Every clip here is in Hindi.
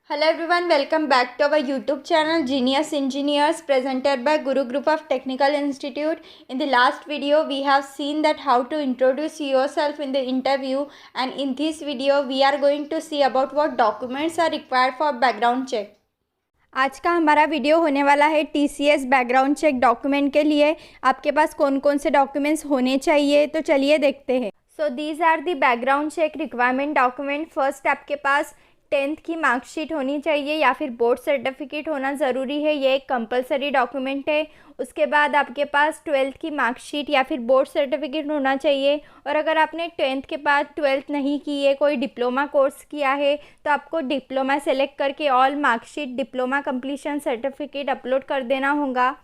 Hello everyone, welcome back to our YouTube channel Genius Engineers presented by Guru Group of Technical Institute. In the last video, we have seen that how to introduce yourself in the interview, and in this video, we are going to see about what documents are required for background check. आज का हमारा वीडियो होने वाला है TCS बैकग्राउंड चेक डॉक्यूमेंट के लिए आपके पास कौन कौन से डॉक्यूमेंट्स होने चाहिए, तो चलिए देखते हैं। So these are the background check requirement document. First आपके पास 10th की मार्कशीट होनी चाहिए या फिर बोर्ड सर्टिफिकेट होना ज़रूरी है, ये एक कंपलसरी डॉक्यूमेंट है। उसके बाद आपके पास 12th की मार्कशीट या फिर बोर्ड सर्टिफिकेट होना चाहिए। और अगर आपने 10th के बाद 12th नहीं की है, कोई डिप्लोमा कोर्स किया है, तो आपको डिप्लोमा सेलेक्ट करके all marksheet diploma completion certificate upload कर देना होगा।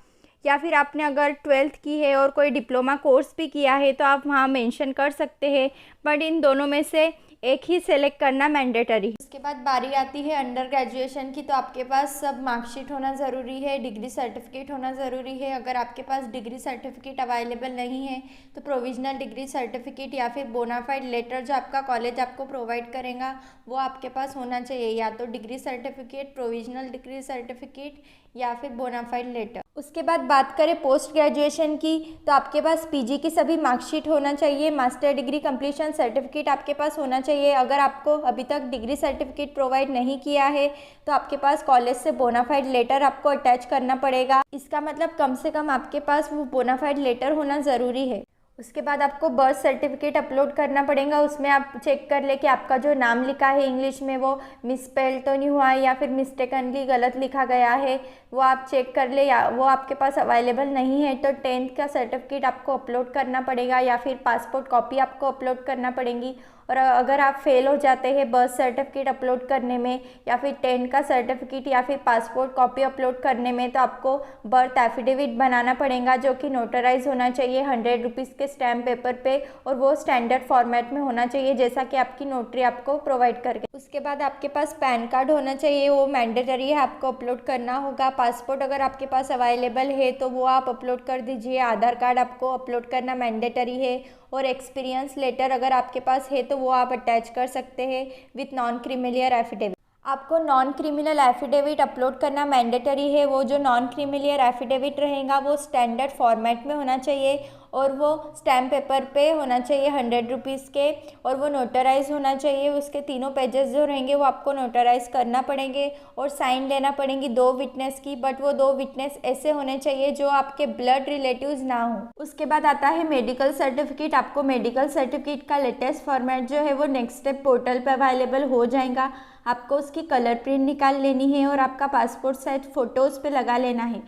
या फिर आपने अगर 12th की है और कोई डिप्लोमा कोर्स भी किया है तो आप वहाँ मेंशन कर सकते हैं, बट इन दोनों में से एक ही सेलेक्ट करना मैंडेटरी। उसके बाद बारी आती है अंडर ग्रेजुएशन की, तो आपके पास सब मार्कशीट होना ज़रूरी है, डिग्री सर्टिफिकेट होना ज़रूरी है। अगर आपके पास डिग्री सर्टिफिकेट अवेलेबल नहीं है तो प्रोविजनल डिग्री सर्टिफिकेट या फिर बोनाफाइड लेटर जो आपका कॉलेज आपको प्रोवाइड करेगा वो आपके पास होना चाहिए, या तो degree certificate, provisional degree certificate या फिर बोनाफाइड लेटर। उसके बाद बात करें पोस्ट ग्रेजुएशन की, तो आपके पास पीजी की सभी मार्कशीट होना चाहिए, मास्टर डिग्री कंप्लीशन सर्टिफिकेट आपके पास होना चाहिए। अगर आपको अभी तक डिग्री सर्टिफिकेट प्रोवाइड नहीं किया है तो आपके पास कॉलेज से बोनाफाइड लेटर आपको अटैच करना पड़ेगा। इसका मतलब कम से कम आपके पास वो बोनाफाइड लेटर होना ज़रूरी है। उसके बाद आपको बर्थ सर्टिफिकेट अपलोड करना पड़ेगा। उसमें आप चेक कर ले कि आपका जो नाम लिखा है इंग्लिश में वो मिसस्पेल तो नहीं हुआ है या फिर मिस्टेकनली गलत लिखा गया है, वो आप चेक कर ले। या वो आपके पास अवेलेबल नहीं है तो 10th का सर्टिफिकेट आपको अपलोड करना पड़ेगा या फिर पासपोर्ट कॉपी आपको अपलोड करना पड़ेगी। और अगर आप फेल हो जाते हैं बर्थ सर्टिफिकेट अपलोड करने में या फिर 10th का सर्टिफिकेट या फिर पासपोर्ट कॉपी अपलोड करने में, तो आपको बर्थ एफिडेविट बनाना पड़ेगा जो कि नोटराइज होना चाहिए 100 रुपीज़ के स्टैम्प पेपर पे, और वो स्टैंडर्ड फॉर्मेट में होना चाहिए जैसा कि आपकी नोटरी आपको प्रोवाइड करके। उसके बाद आपके पास पैन कार्ड होना चाहिए, वो मैंडेटरी है, आपको अपलोड करना होगा। पासपोर्ट अगर आपके पास अवेलेबल है तो वो आप अपलोड कर दीजिए। आधार कार्ड आपको अपलोड करना मैंडेटरी है, और एक्सपीरियंस लेटर अगर आपके पास है तो वो आप अटैच कर सकते हैं विथ नॉन क्रिमिनल एफिडेविट। आपको नॉन क्रिमिनल एफिडेविट अपलोड करना मैंडेटरी है। वो जो नॉन क्रिमिनल एफिडेविट रहेगा वो स्टैंडर्ड फॉर्मेट में होना चाहिए, और वो स्टैम्प पेपर पे होना चाहिए 100 रुपीज़ के, और वो नोटराइज होना चाहिए। उसके तीनों पेजेस जो रहेंगे वो आपको नोटराइज करना पड़ेंगे और साइन लेना पड़ेंगी 2 विटनेस की, बट वो 2 विटनेस ऐसे होने चाहिए जो आपके ब्लड रिलेटिव्स ना हो। उसके बाद आता है मेडिकल सर्टिफिकेट। आपको मेडिकल सर्टिफिकेट का लेटेस्ट फॉर्मेट जो है वो नेक्स्ट स्टेप पोर्टल पे अवेलेबल हो जाएगा। आपको उसकी कलर प्रिंट निकाल लेनी है और आपका पासपोर्ट साइज फ़ोटोज़ पे लगा लेना है।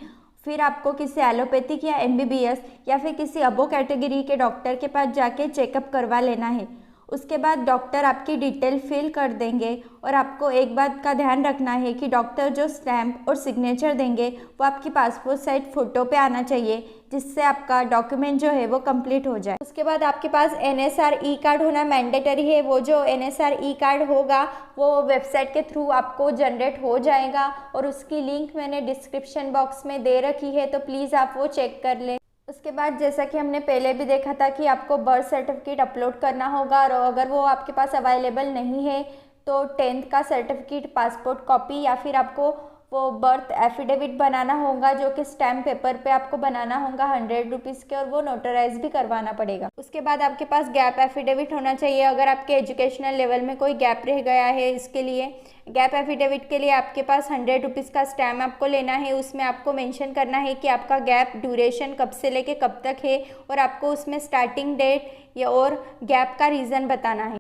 फिर आपको किसी एलोपैथिक या MBBS या फिर किसी अबो कैटेगरी के डॉक्टर के पास जाके चेकअप करवा लेना है। उसके बाद डॉक्टर आपकी डिटेल फिल कर देंगे, और आपको एक बात का ध्यान रखना है कि डॉक्टर जो स्टैम्प और सिग्नेचर देंगे वो आपकी पासपोर्ट साइज फ़ोटो पे आना चाहिए, जिससे आपका डॉक्यूमेंट जो है वो कंप्लीट हो जाए। उसके बाद आपके पास NSR ई कार्ड होना मैंडेटरी है। वो जो NSR ई कार्ड होगा वो वेबसाइट के थ्रू आपको जनरेट हो जाएगा, और उसकी लिंक मैंने डिस्क्रिप्शन बॉक्स में दे रखी है, तो प्लीज़ आप वो चेक कर लें। उसके बाद जैसा कि हमने पहले भी देखा था कि आपको बर्थ सर्टिफिकेट अपलोड करना होगा, और अगर वो आपके पास अवेलेबल नहीं है तो 10th का सर्टिफिकेट, पासपोर्ट कॉपी या फिर आपको वो बर्थ एफिडेविट बनाना होगा जो कि स्टैम्प पेपर पे आपको बनाना होगा 100 रुपीज़ के, और वो नोटराइज भी करवाना पड़ेगा। उसके बाद आपके पास गैप एफिडेविट होना चाहिए। अगर आपके एजुकेशनल लेवल में कोई गैप रह गया है, इसके लिए गैप एफिडेविट के लिए आपके पास 100 रुपीज़ का स्टैम्प आपको लेना है। उसमें आपको मेंशन करना है कि आपका गैप ड्यूरेशन कब से लेके कब तक है, और आपको उसमें स्टार्टिंग डेट या और गैप का रीज़न बताना है।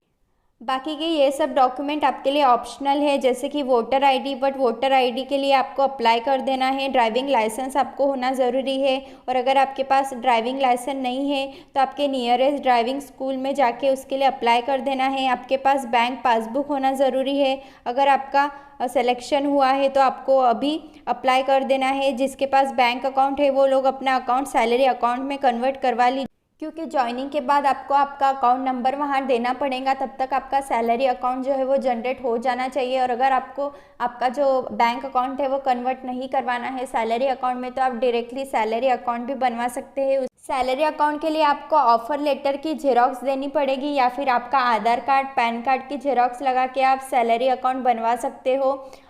बाकी के ये सब डॉक्यूमेंट आपके लिए ऑप्शनल है, जैसे कि voter ID, but voter ID के लिए आपको अप्लाई कर देना है। ड्राइविंग लाइसेंस आपको होना ज़रूरी है, और अगर आपके पास ड्राइविंग लाइसेंस नहीं है तो आपके नियरेस्ट ड्राइविंग स्कूल में जाके उसके लिए अप्लाई कर देना है। आपके पास बैंक पासबुक होना ज़रूरी है। अगर आपका सिलेक्शन हुआ है तो आपको अभी अप्लाई कर देना है। जिसके पास बैंक अकाउंट है वो लोग अपना अकाउंट सैलरी अकाउंट में कन्वर्ट करवा लीजिए, क्योंकि ज्वाइनिंग के बाद आपको आपका अकाउंट नंबर वहाँ देना पड़ेगा, तब तक आपका सैलरी अकाउंट जो है वो जनरेट हो जाना चाहिए। और अगर आपको आपका जो बैंक अकाउंट है वो कन्वर्ट नहीं करवाना है सैलरी अकाउंट में, तो आप डायरेक्टली सैलरी अकाउंट भी बनवा सकते हैं। सैलरी अकाउंट के लिए आपको ऑफर लेटर की जेरॉक्स देनी पड़ेगी या फिर आपका आधार कार्ड पैन कार्ड की जेरॉक्स लगा के आप सैलरी अकाउंट बनवा सकते हो।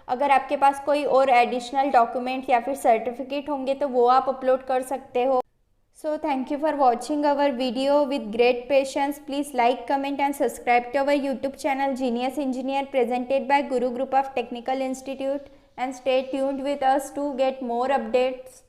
अगर आपके पास कोई और एडिशनल डॉक्यूमेंट या फिर सर्टिफिकेट होंगे तो वो आप अपलोड कर सकते हो। So thank you for watching our video with great patience. Please like, comment and subscribe to our YouTube channel Genius Engineer presented by Guru Group of Technical Institute, and stay tuned with us to get more updates.